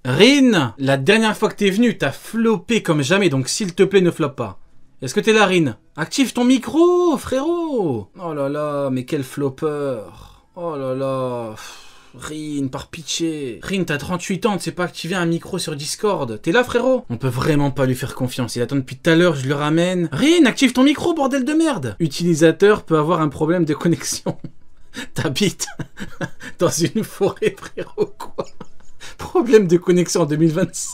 Rin, la dernière fois que t'es venu, t'as floppé comme jamais, donc s'il te plaît, ne floppe pas. Est-ce que t'es là, Rin? Active ton micro, frérot. Oh là là, mais quel flopper. Oh là là. Rin, par pitié. Rin, t'as 38 ans, tu sais pas activer un micro sur Discord. T'es là, frérot? On peut vraiment pas lui faire confiance. Il attend depuis tout à l'heure, je le ramène. Rin, active ton micro, bordel de merde. Utilisateur peut avoir un problème de connexion. T'habites dans une forêt, frérot, quoi? Problème de connexion en 2025.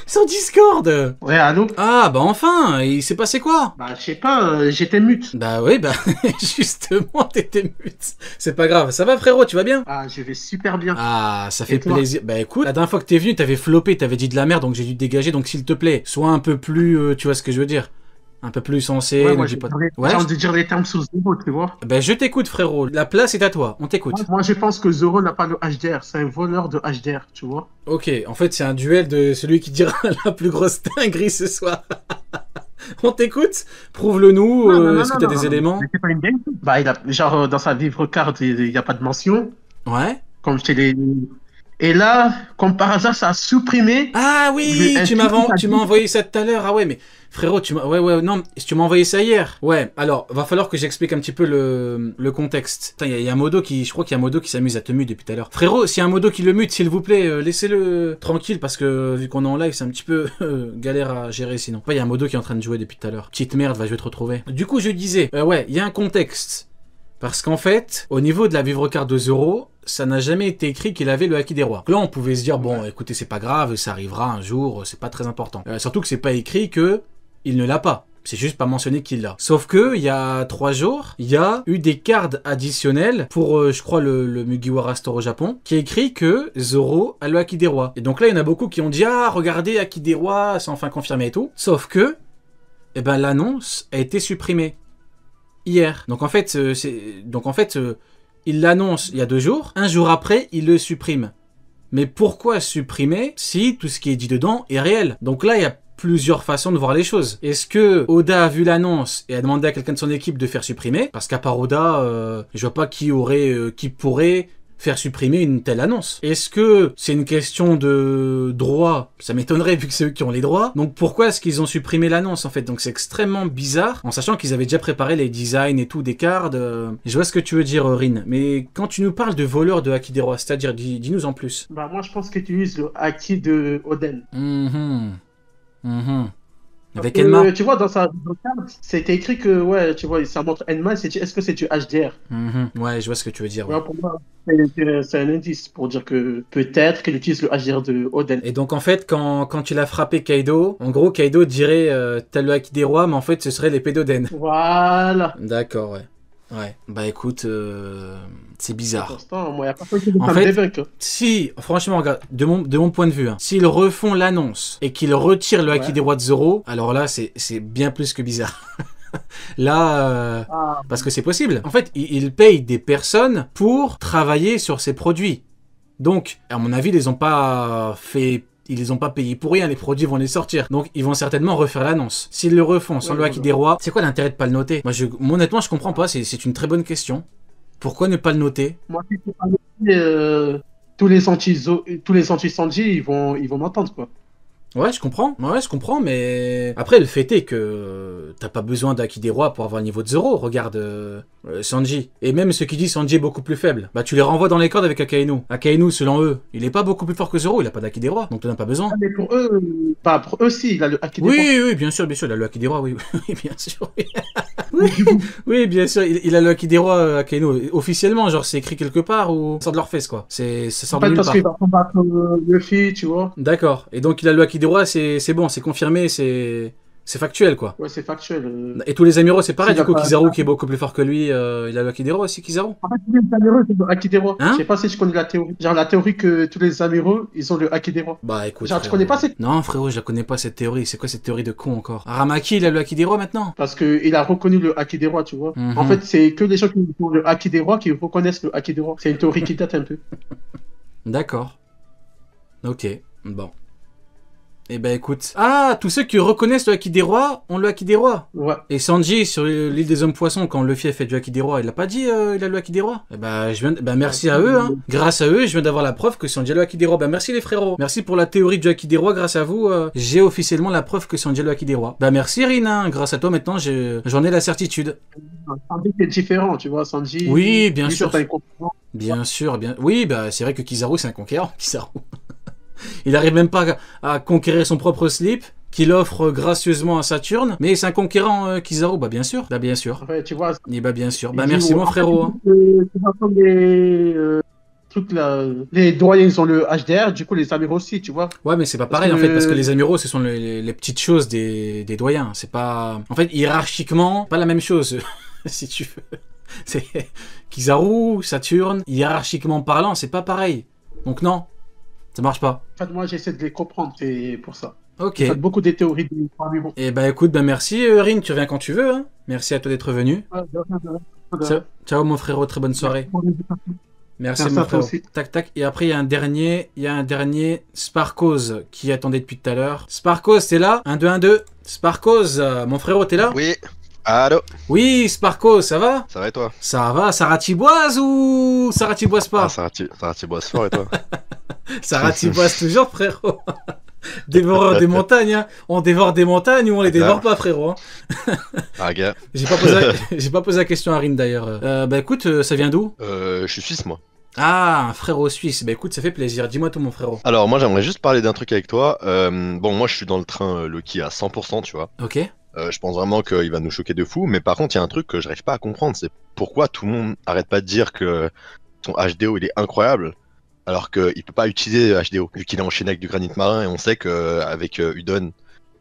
Sur Discord. Ouais, allô? Ah, bah enfin, il s'est passé quoi? Bah, je sais pas, j'étais mute. Bah oui, bah justement, t'étais mute. C'est pas grave. Ça va, frérot, tu vas bien? Ah, je vais super bien. Ah, ça fait Et toi? plaisir. Bah écoute, la dernière fois que t'es venu, t'avais floppé, t'avais dit de la merde, donc j'ai dû te dégager. Donc s'il te plaît, sois un peu plus, tu vois ce que je veux dire? Un peu plus sensé. Ouais, Ne moi, dis pas... j'ai Ouais? envie de dire les termes sous zéro, tu vois. Bah je t'écoute, frérot. La place est à toi. On t'écoute. Moi, je pense que Zoro n'a pas le HDR. C'est un voleur de HDR, tu vois. Ok, en fait, c'est un duel de celui qui dira la plus grosse dinguerie ce soir. On t'écoute? Prouve-le-nous. Non, non, non, Est-ce que non, t'as non, des non. éléments? Mais c'est pas une dingue. Bah, genre, dans sa vivre carte, il n'y a pas de mention. Ouais. Comme je t'ai dit. Et là, comme par hasard, ça a supprimé Ah oui, un tu truc qui m'as envoyé ça tout à l'heure. Ah ouais, mais frérot, ouais, non, tu m'as envoyé ça hier. Ouais, alors, va falloir que j'explique un petit peu le contexte. Putain, il y a un modo qui, je crois qu'il y a un modo qui s'amuse à te mute depuis tout à l'heure. Frérot, s'il y a un modo qui le mute, s'il vous plaît, laissez-le tranquille parce que vu qu'on est en live, c'est un petit peu galère à gérer sinon. Ouais, il y a un modo qui est en train de jouer depuis tout à l'heure. Petite merde, je vais te retrouver. Du coup, je disais, ouais, il y a un contexte. Parce qu'en fait, au niveau de la vivre carte de Zoro, ça n'a jamais été écrit qu'il avait le Haki des rois. Là, on pouvait se dire, bon, écoutez, c'est pas grave, ça arrivera un jour, c'est pas très important. Surtout que c'est pas écrit que il ne l'a pas. C'est juste pas mentionné qu'il l'a. Sauf que, il y a 3 jours, il y a eu des cartes additionnelles pour, je crois, le Mugiwara Store au Japon, qui est écrit que Zoro a le Haki des rois. Et donc là, il y en a beaucoup qui ont dit, ah, regardez, Haki des rois, c'est enfin confirmé et tout. Sauf que, eh ben, l'annonce a été supprimée. Hier. Donc en fait, il l'annonce il y a 2 jours. Un jour après, il le supprime. Mais pourquoi supprimer si tout ce qui est dit dedans est réel? Donc là, il y a plusieurs façons de voir les choses. Est-ce que Oda a vu l'annonce et a demandé à quelqu'un de son équipe de faire supprimer? Parce qu'à part Oda, je vois pas qui pourrait faire supprimer une telle annonce. Est-ce que c'est une question de droit? Ça m'étonnerait vu que c'est eux qui ont les droits. Donc pourquoi est-ce qu'ils ont supprimé l'annonce en fait? Donc c'est extrêmement bizarre, en sachant qu'ils avaient déjà préparé les designs et tout des cards. Je vois ce que tu veux dire, Rin. Mais quand tu nous parles de voleurs de Haki des rois, c'est-à-dire, dis-nous en plus. Bah, moi, je pense que tu utilises le Haki de Oden. Avec Enma. Tu vois, dans sa carte, c'était écrit que, ouais, tu vois, ça montre Enma, est-ce que c'est du HDR? Ouais, je vois ce que tu veux dire. Ouais. Ouais, pour moi, c'est un indice pour dire que peut-être qu'il utilise le HDR de Oden. Et donc en fait, quand tu l'as frappé Kaido, en gros Kaido dirait t'as le Haki des rois, mais en fait ce serait l'épée d'Oden. Voilà. D'accord, ouais. Ouais, bah écoute, c'est bizarre. Moi, y a pas de En fait, si, franchement, regarde, de mon point de vue, hein, s'ils refont l'annonce et qu'ils retirent le Haki des rois de Zoro, alors là, c'est bien plus que bizarre. Là, parce que c'est possible. En fait, ils payent des personnes pour travailler sur ces produits. Donc, à mon avis, ils les ont pas fait... Ils les ont pas payés pour rien, les produits vont les sortir. Donc, ils vont certainement refaire l'annonce. S'ils le refont sans le Haki des rois, c'est quoi l'intérêt de pas le noter? Moi, honnêtement, je comprends pas, c'est une très bonne question. Pourquoi ne pas le noter? Moi, si c'est pas noté, tous les anti-Sanji, ils vont m'entendre, quoi. Ouais, je comprends, mais... Après, le fait est que t'as pas besoin d'Haki des rois pour avoir le niveau de Zoro. Regarde Sanji. Et même ceux qui disent Sanji est beaucoup plus faible, bah tu les renvoies dans les cordes avec Akainu. Akainu, selon eux, il est pas beaucoup plus fort que Zoro, il a pas d'Haki des rois, donc t'en as pas besoin. Ah, mais pour eux, si, il a le Haki des rois. Oui, bien sûr, il a le Haki des rois, oui, oui, bien sûr. Oui, oui, bien sûr, il a le Haki des rois, Akainu. Officiellement, genre, c'est écrit quelque part ou ça sort de leur fesse, quoi. Ça sort de nulle part. Parce qu'il va combattre Luffy, tu vois. D'accord. Et donc, il a le Haki des rois, c'est bon, c'est confirmé, c'est factuel, quoi. Ouais, c'est factuel. Et tous les amiraux, c'est pareil, du coup, pas... Kizaru qui est beaucoup plus fort que lui, il a le Haki des rois aussi, Kizaru. En fait, tous les amiraux, c'est le Haki des rois. Hein? Je sais pas si tu connais la théorie. Genre, la théorie que tous les amiraux, ils ont le Haki des rois. Bah, écoute. Genre, tu connais pas cette... Non, frérot, je la connais pas, cette théorie. C'est quoi cette théorie de con encore? Aramaki, il a le Haki des rois maintenant? Parce qu'il a reconnu le Haki des rois, tu vois. En fait, c'est que les gens qui ont le Haki des rois qui reconnaissent le Haki des rois. C'est une théorie qui date un peu. D'accord. Ok, bon. Eh ben écoute. Ah, tous ceux qui reconnaissent le haki des rois ont le haki des rois. Ouais. Et Sanji sur l'île des hommes poissons, quand Luffy a fait du haki des rois, il a pas dit il a le haki des rois. Eh ben, merci à eux. Hein. Grâce à eux, je viens d'avoir la preuve que Sanji a le haki des rois. Ben merci les frérots. Merci pour la théorie du haki des rois. Grâce à vous, j'ai officiellement la preuve que Sanji a le haki des rois. Ben merci Rin. Hein. Grâce à toi maintenant, j'en ai la certitude. Sanji c'est différent, tu vois. Sanji. Oui, bien sûr. Bien sûr, bien. Oui, bah c'est vrai que Kizaru c'est un conquérant. Kizaru. Il arrive même pas à conquérir son propre slip, qu'il offre gracieusement à Saturne, mais c'est un conquérant Kizaru, bah bien sûr. Bah bien sûr. Ouais, tu vois. Et bah bien sûr. Bah merci mon frérot. Hein. Les trucs là, les doyens ils ont le HDR, du coup les amiraux aussi, tu vois. Ouais, mais c'est pas pareil en fait, parce que les amiraux ce sont les petites choses des doyens. C'est pas. En fait, hiérarchiquement, pas la même chose, si tu veux. C'est Kizaru, Saturne, hiérarchiquement parlant, c'est pas pareil. Donc non. Ça marche pas. En fait, moi, j'essaie de les comprendre, c'est pour ça. Ok. Il y a beaucoup de théories de amiraux. Et bah écoute, bah merci Rin, tu reviens quand tu veux. Hein. Merci à toi d'être venu. Ciao mon frérot, très bonne soirée. Merci mon frérot. Tac tac. Et après il y a un dernier Sparkos qui attendait depuis tout à l'heure. Sparkos, t'es là? 1, 2, 1, 2. Sparkos, mon frérot, t'es là? Oui. Allô? Oui, Sparkos, ça va? Ça va et toi? Ça va, ça ratiboise ou ça ratiboise pas? Ah, ça ratiboise fort et toi? Ça ratiboise toujours, frérot. Dévoreur des montagnes, hein. On dévore des montagnes ou on les dévore pas, frérot. Hein. Ah, gars. J'ai pas posé la question à Rin d'ailleurs. Bah écoute, ça vient d'où? Je suis suisse, moi. Ah, un frérot suisse. Bah écoute, ça fait plaisir. Dis-moi tout, mon frérot. Alors, moi, j'aimerais juste parler d'un truc avec toi. Bon, moi, je suis dans le train Loki à 100%, tu vois. Ok. Je pense vraiment qu'il va nous choquer de fou, mais par contre, il y a un truc que j'arrive pas à comprendre, c'est pourquoi tout le monde arrête pas de dire que son HDO il est incroyable, alors qu'il peut pas utiliser HDO, vu qu'il est enchaîné avec du granit marin, et on sait qu'avec Udon,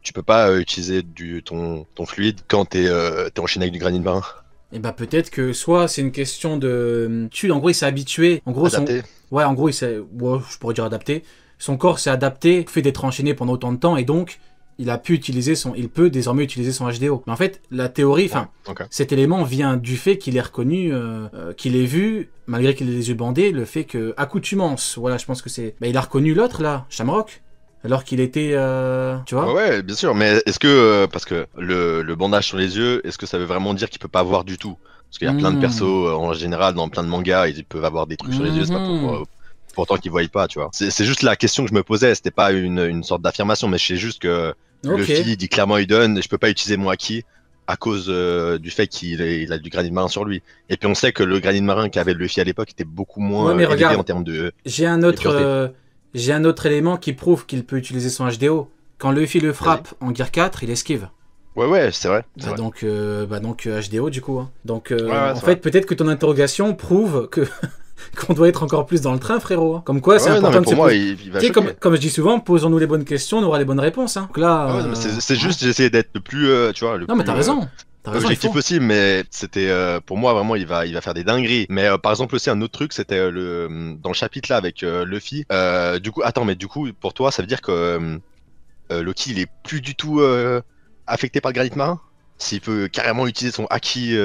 tu peux pas utiliser ton fluide quand t'es enchaîné avec du granit marin. Et bah peut-être que soit c'est une question de... En gros, il s'est habitué. En gros, adapté. Ouais, en gros, je pourrais dire adapté. Son corps s'est adapté, fait d'être enchaîné pendant autant de temps, et donc... il peut désormais utiliser son HDO. Mais en fait, la théorie, okay. Cet élément vient du fait qu'il est reconnu, qu'il ait vu, malgré qu'il ait les yeux bandés, le fait que accoutumance, voilà, je pense que c'est... Bah, il a reconnu l'autre, là, Shamrock, alors qu'il était... tu vois? Ouais, bien sûr, mais est-ce que... parce que le bandage sur les yeux, est-ce que ça veut vraiment dire qu'il peut pas voir du tout? Parce qu'il y a plein de persos, en général, dans plein de mangas, ils peuvent avoir des trucs sur les yeux, c'est pas pour autant qu'ils voient pas, tu vois. C'est juste la question que je me posais, c'était pas une sorte d'affirmation, mais je sais juste que Luffy dit clairement Udon, je peux pas utiliser mon haki à cause du fait qu'il a du granit marin sur lui. Et puis on sait que le granit marin qu'avait Luffy à l'époque était beaucoup moins élevé en termes de... J'ai un autre élément qui prouve qu'il peut utiliser son HDO. Quand Luffy le frappe en Gear 4, il esquive. Ouais, c'est vrai. Donc HDO du coup. Hein. Donc en fait, peut-être que ton interrogation prouve que... qu'on doit être encore plus dans le train, frérot. Comme quoi, c'est important de se poser. Il va comme je dis souvent, posons-nous les bonnes questions, on aura les bonnes réponses. Hein. Donc là, c'est juste, j'essaie d'être le plus, tu vois, mais t'as raison. Objectif aussi, mais c'était pour moi vraiment, il va faire des dingueries. Mais par exemple aussi un autre truc, c'était dans le chapitre là avec Luffy. Du coup, pour toi, ça veut dire que Loki, il est plus du tout affecté par le granit marin? S'il peut carrément utiliser son haki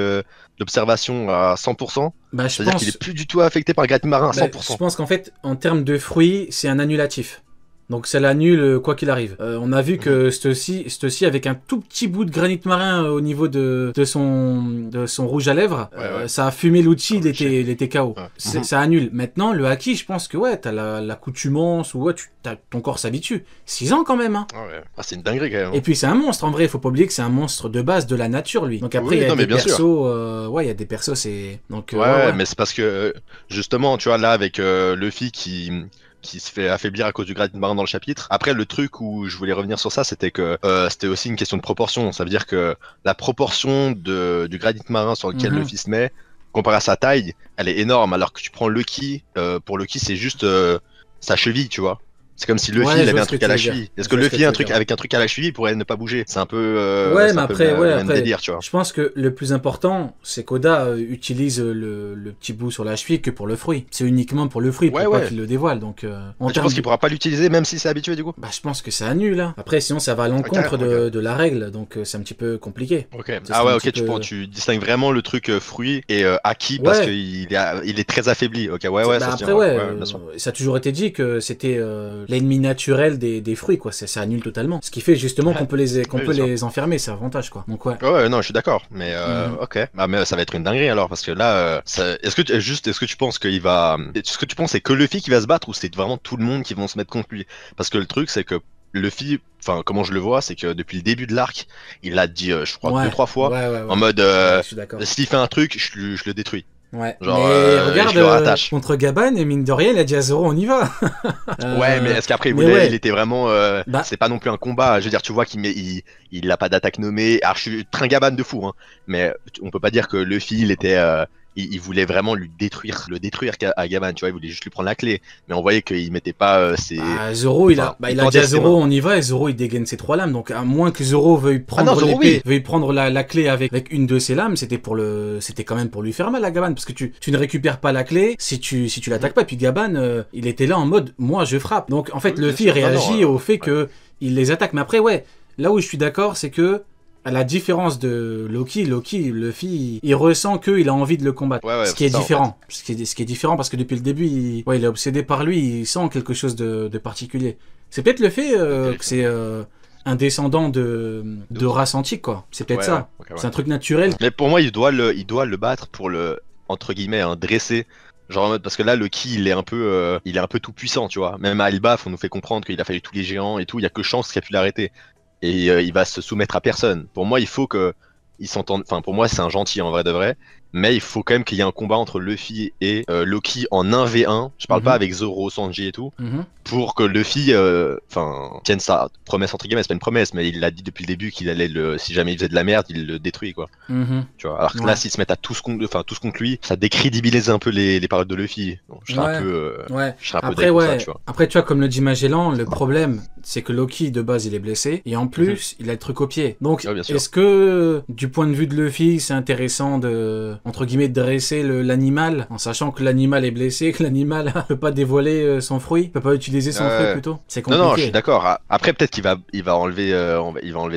d'observation à 100%, bah, c'est-à-dire qu'il est plus du tout affecté par le granit marin à 100%. Je pense qu'en fait, en termes de fruits, c'est un annulatif. Donc ça l'annule quoi qu'il arrive. On a vu que ceci avec un tout petit bout de granit marin au niveau de son rouge à lèvres, ça a fumé l'outil, il était KO. Ouais. Ça annule. Maintenant, le haki, je pense que t'as l'accoutumance ou ton corps s'habitue. 6 ans quand même. Hein. C'est une dinguerie quand même. Et puis c'est un monstre en vrai, il faut pas oublier que c'est un monstre de base de la nature lui. Donc après il y a des persos, il y a des persos c'est donc mais c'est parce que justement, tu vois là avec Luffy qui se fait affaiblir à cause du granit marin dans le chapitre. Après, le truc où je voulais revenir sur ça, c'était que c'était aussi une question de proportion. Ça veut dire que la proportion du granit marin sur lequel Luffy se met, comparé à sa taille, elle est énorme. Alors que tu prends Lucky, pour Lucky, c'est juste sa cheville, tu vois. C'est comme si Luffy il avait un truc à la cheville. Est-ce que Luffy avec un truc à la cheville pourrait ne pas bouger? C'est un peu même délire, tu vois. Je pense que le plus important, c'est qu'Oda utilise le petit bout sur la cheville que pour le fruit. C'est uniquement pour le fruit, pour pas qu'il le dévoile. Donc, tu penses qu'il pourra pas l'utiliser même si c'est habitué du coup? Bah, je pense que ça annule. Hein. Après, sinon ça va à l'encontre de la règle, donc c'est un petit peu compliqué. Tu distingues vraiment le truc fruit et haki parce qu'il est très affaibli. Ça a toujours été dit que c'était l'ennemi naturel des fruits, quoi. Ça annule totalement. Ce qui fait justement qu'on peut les enfermer, c'est avantage, quoi. Donc ouais, non, je suis d'accord. Mais ok. Bah, mais ça va être une dinguerie alors, parce que là, est-ce que tu penses qu'il va, est-ce que tu penses c'est que Luffy qui va se battre ou c'est vraiment tout le monde qui vont se mettre contre lui? Parce que le truc, c'est que Luffy, enfin, comment je le vois, c'est que depuis le début de l'arc, il l'a dit, je crois, 2-3 fois, en mode, s'il fait un truc, je le détruis. Ouais, genre, mais regarde, contre contre Gaban, et mine de rien, il a dit à Zoro, on y va. Ouais, mais est-ce qu'après, il était vraiment, c'est pas non plus un combat, je veux dire, tu vois il a pas d'attaque nommée, alors je suis très Gaban de fou, hein, mais on peut pas dire que Luffy, il voulait vraiment le détruire à Gaban, tu vois, il voulait juste lui prendre la clé, mais on voyait qu'il mettait pas ses... Zoro, il a dit à Zoro, on y va, et Zoro, il dégaine ses 3 lames, donc à moins que Zoro veuille prendre l'épée, veuille prendre la clé avec une de ses lames, c'était quand même pour lui faire mal à Gaban, parce que tu ne récupères pas la clé si tu l'attaques pas, et puis Gaban, il était là en mode, moi je frappe, donc en fait, Luffy réagit au fait que il les attaque, mais après, ouais, là où je suis d'accord, c'est que à la différence de Loki, Luffy, il ressent qu'il a envie de le combattre. Ce qui est différent. En fait. Ce qui est différent parce que depuis le début, il est obsédé par lui, il sent quelque chose de particulier. C'est peut-être le fait que c'est un descendant de race antique, quoi. C'est peut-être ça. C'est un truc naturel. Mais pour moi, il doit le battre pour le, entre guillemets, dresser. Genre en mode, parce que là, Loki, il est un peu tout puissant, tu vois. Même à Elbaf, on nous fait comprendre qu'il a fallu tous les géants et tout, il y a que Chance qui a pu l'arrêter. Et il va se soumettre à personne. Pour moi, il faut que il s'entende. Enfin, pour moi, c'est un gentil en vrai de vrai. Mais il faut quand même qu'il y ait un combat entre Luffy et Loki en 1v1. Je parle pas avec Zoro, Sanji et tout. Pour que Luffy tienne sa promesse, entre guillemets. C'est pas une promesse, mais il l'a dit depuis le début qu'il allait si jamais il faisait de la merde, il le détruit, quoi. Tu vois. Alors que là, s'ils se mettent à tous contre lui, ça décrédibilise un peu les paroles de Luffy. Donc, je serais un peu. Je serais un peu ça, tu vois. Après, tu vois, comme le dit Magellan, le problème, c'est que Loki, de base, il est blessé. Et en plus, il a le truc au pied. Donc, est-ce que, du point de vue de Luffy, c'est intéressant entre guillemets, dresser l'animal, en sachant que l'animal est blessé, que l'animal peut pas dévoiler son fruit, peut pas utiliser son fruit plutôt. C'est compliqué. Non, je suis d'accord. Après, peut-être qu'il va enlever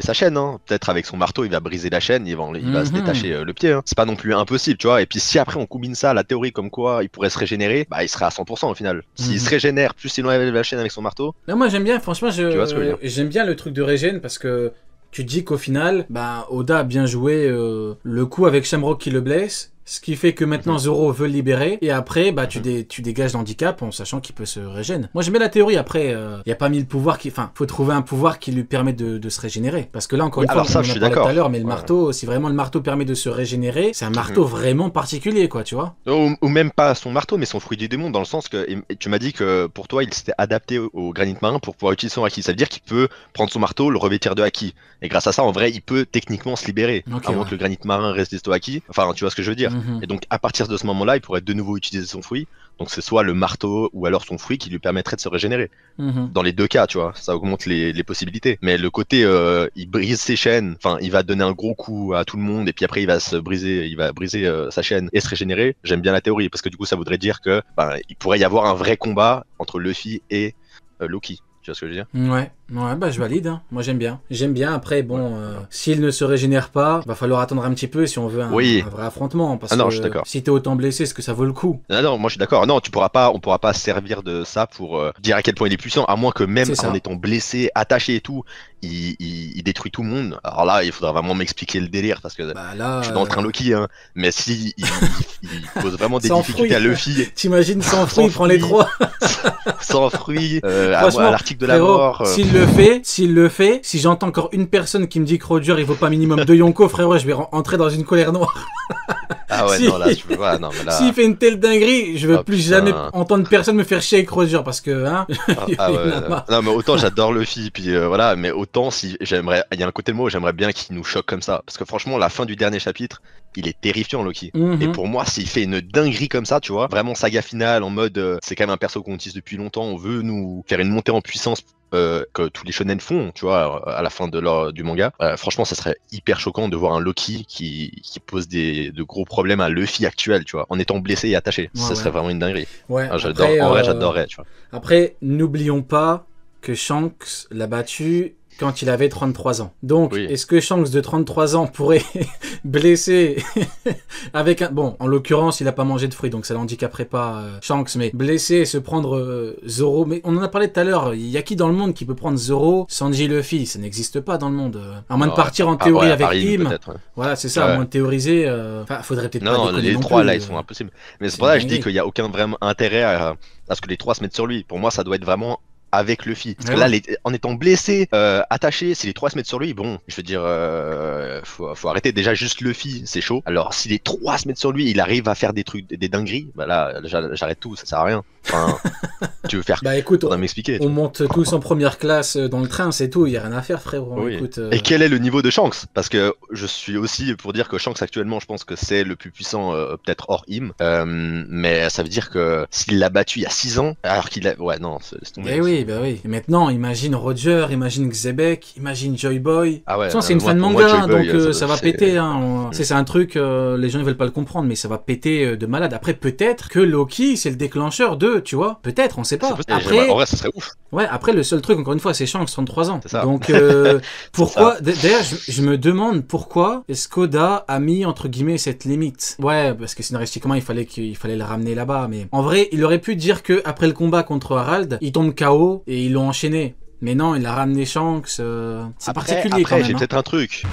sa chaîne. Hein. Peut-être avec son marteau, il va briser la chaîne, il va se détacher le pied. Hein. C'est pas non plus impossible, tu vois. Et puis si après on combine ça à la théorie comme quoi il pourrait se régénérer, bah il serait à 100% au final. S'il se régénère, plus il enlève la chaîne avec son marteau. Non, moi j'aime bien, franchement, j'aime bien le truc de régène parce que tu dis qu'au final, bah Oda a bien joué le coup avec Shamrock qui le blesse. Ce qui fait que maintenant Zoro veut le libérer et après bah tu dégages l'handicap en sachant qu'il peut se régénérer. Moi j'aime bien la théorie, après il y a pas mis le pouvoir faut trouver un pouvoir qui lui permet de se régénérer parce que là encore une fois on en a parlé tout à l'heure, mais le marteau, si vraiment le marteau permet de se régénérer, c'est un marteau vraiment particulier, quoi, tu vois. Ou même pas son marteau mais son fruit du démon, dans le sens que tu m'as dit que pour toi il s'était adapté au granit marin pour pouvoir utiliser son haki. Ça veut dire qu'il peut prendre son marteau, le revêtir de haki, et grâce à ça en vrai il peut techniquement se libérer avant que le granit marin résiste au haki. Enfin tu vois ce que je veux dire. Et donc à partir de ce moment-là, il pourrait de nouveau utiliser son fruit. Donc c'est soit le marteau ou alors son fruit qui lui permettrait de se régénérer. Dans les deux cas, tu vois, ça augmente les possibilités. Mais le côté, il brise ses chaînes, enfin, il va donner un gros coup à tout le monde et puis après il va briser sa chaîne et se régénérer. J'aime bien la théorie parce que du coup ça voudrait dire que il pourrait y avoir un vrai combat entre Luffy et Loki. Tu vois ce que je veux dire? Ouais, bah je valide, hein. Moi j'aime bien, après bon, s'il ne se régénère pas, va falloir attendre un petit peu si on veut un vrai affrontement, parce que je suis d'accord. Si t'es autant blessé, est-ce que ça vaut le coup? Non, moi je suis d'accord, non, on pourra pas servir de ça pour dire à quel point il est puissant, à moins que même en étant blessé, attaché et tout, il détruit tout le monde. Alors là, il faudra vraiment m'expliquer le délire, parce que je suis dans le train Loki, hein, mais si il pose vraiment des difficultés à Luffy. T'imagines sans fruit, il prend les 3. Sans fruit, à l'article de la mort. S'il le fait, si j'entends encore une personne qui me dit que Roger il vaut pas minimum 2 Yonko, frérot, je vais entrer dans une colère noire. Ah ouais, non, là, tu peux pas, non, mais là. S'il fait une telle dinguerie, je veux plus jamais entendre personne me faire chier avec Roger, parce que, hein. Non, mais autant j'adore Luffy, puis voilà, mais autant si j'aimerais, il y a un côté de moi où j'aimerais bien qu'il nous choque comme ça. Parce que franchement, la fin du dernier chapitre, il est terrifiant, Loki. Et pour moi, s'il fait une dinguerie comme ça, tu vois, vraiment saga finale, en mode, c'est quand même un perso qu'on utilise depuis longtemps, on veut nous faire une montée en puissance que tous les shonen font, tu vois, à la fin du manga. Franchement, ça serait hyper choquant de voir un Loki qui pose de gros problèmes à Luffy actuel, tu vois, en étant blessé et attaché. Ça serait vraiment une dinguerie. Ouais, en vrai, j'adorerais, tu vois. Après, n'oublions pas que Shanks l'a battu quand il avait 33 ans. Donc, Oui. est-ce que Shanks de 33 ans pourrait blesser avec un... Bon, en l'occurrence, il a pas mangé de fruits, donc ça l'handicaperait pas Shanks, mais blesser et se prendre Zoro... Mais on en a parlé tout à l'heure, il y a qui dans le monde qui peut prendre Zoro, Sanji, Luffy? Ça n'existe pas dans le monde. À moins de partir en théorie ouais, avec Paris, Im. Ouais. Voilà, c'est ça, à moins de théoriser... Enfin, faudrait peut-être pas Non, déconner les non trois plus, là, ils sont impossibles. Mais c'est pour ça que je dis qu'il n'y a aucun vraiment intérêt à ce que les trois se mettent sur lui. Pour moi, ça doit être vraiment avec Luffy. Parce que là, en étant blessé, attaché, si les trois se mettent sur lui, bon, je veux dire, faut arrêter. Déjà, juste Luffy, c'est chaud. Alors, si les trois se mettent sur lui, il arrive à faire des trucs, des dingueries, bah là, j'arrête tout, ça sert à rien. Enfin, tu veux faire bah écoute, m'expliquer. On monte tous en première classe dans le train, c'est tout, il y a rien à faire, frérot. Oui. Écoute, Et quel est le niveau de Shanks? Parce que je suis aussi pour dire que Shanks actuellement, je pense que c'est le plus puissant, peut-être hors Im. Mais ça veut dire que s'il l'a battu il y a 6 ans, alors qu'il a... Ouais, non, c'est tombé. Eh oui, bah oui. Et maintenant, imagine Roger, imagine Xebec, imagine Joy Boy. Ah ouais, de toute façon, c'est une fan pour manga, moi, Joy Boy, donc ça va péter. Hein. C'est un truc, les gens ne veulent pas le comprendre, mais ça va péter de malade. Après, peut-être que Loki, c'est le déclencheur de, tu vois. Peut-être, on sait pas. Après, en vrai, ça serait ouf. Ouais, après, le seul truc, encore une fois, c'est Shanks, 33 ans. C'est ça. Donc, pourquoi... D'ailleurs, je me demande pourquoi est-ce qu'Oda a mis, entre guillemets, cette limite. Ouais, parce que scénaristiquement, il fallait le ramener là-bas. Mais en vrai, il aurait pu dire que après le combat contre Harald, il tombe KO et ils l'ont enchaîné. Mais non, il a ramené Shanks. C'est particulier quand même. Après, j'ai peut-être un truc.